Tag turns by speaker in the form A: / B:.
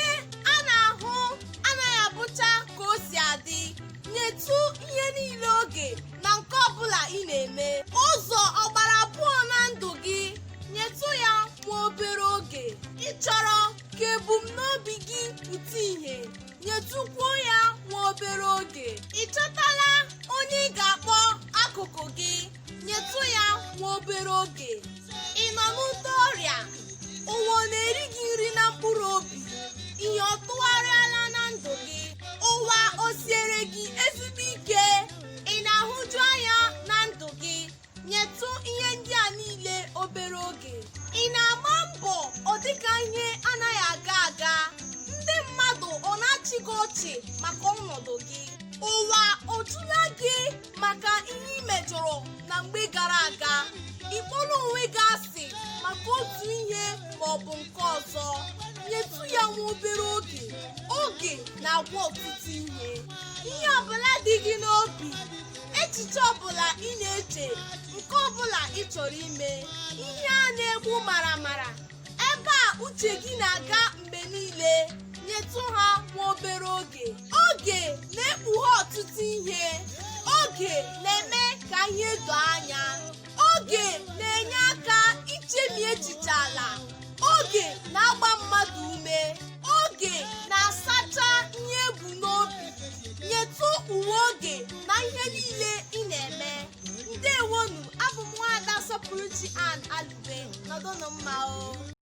A: ihe a na-ahụ anaghị abụcha ka o si adị. Nyetụ ihe niile oge na nke ọbụla ị na-eme. Ụzọ ọgbara abụọ na ndụ gị, nyetụ ya nwa obere oge. Ị chọrọ ka ebumnobi gị pụta ìhè, nyetụkwuo ya nwa obere oge. Ị chọtala onye ị ga-akpọ akụkụ gị, nyetụ ya nwa obere oge. Ị nọ n'ute ọrịa, ụwa na-eri gị nri na mkpụrụ obi, ihe ọ tụgharịala na ndụ gị, ụwa o siere gị ezigbo ike, ị na-ahụju anya na ndụ gị, nyetụ ihe ndị a niile obere oge. Ị na-agba mbọ ọ dịka ihe anaghị aga aga, ndị mmadụ ọ na-achị gị ọchị maka ọnọdụ gị, ụwa o jula gị maka ihe ị mejọrọ na mgbe gara aga, ịkpọrọ onwe gị asị maka otu ihe ma ọ bụ nke ọzọ. Nyetụ ya nwa obere oge. Oge na-agwa ọtụtụ ihe. Ihe ọbụla dị gị n'obi, echiche ọbụla ị na-eche, nke ọbụla ị chọrọ ime, ihe a na-egbu maramara, ebe a uche gị na-aga mgbe niile, nyetụ ha nwa obere oge. Oge na-ekpughe ọtụtụ ihe. Oge na-eme ka ihe doo anya. Oge na-enye aka ichemi echiche ala. Oge na-agba mmadụ ume. Oge na-asacha ihe ebu n'obi. Nyetụ uwe oge na ihe niile ị na-eme. Ndewonu, abụ m Nwaada Sọpụrụchi Ann Alube. Nọdụnụ mma o.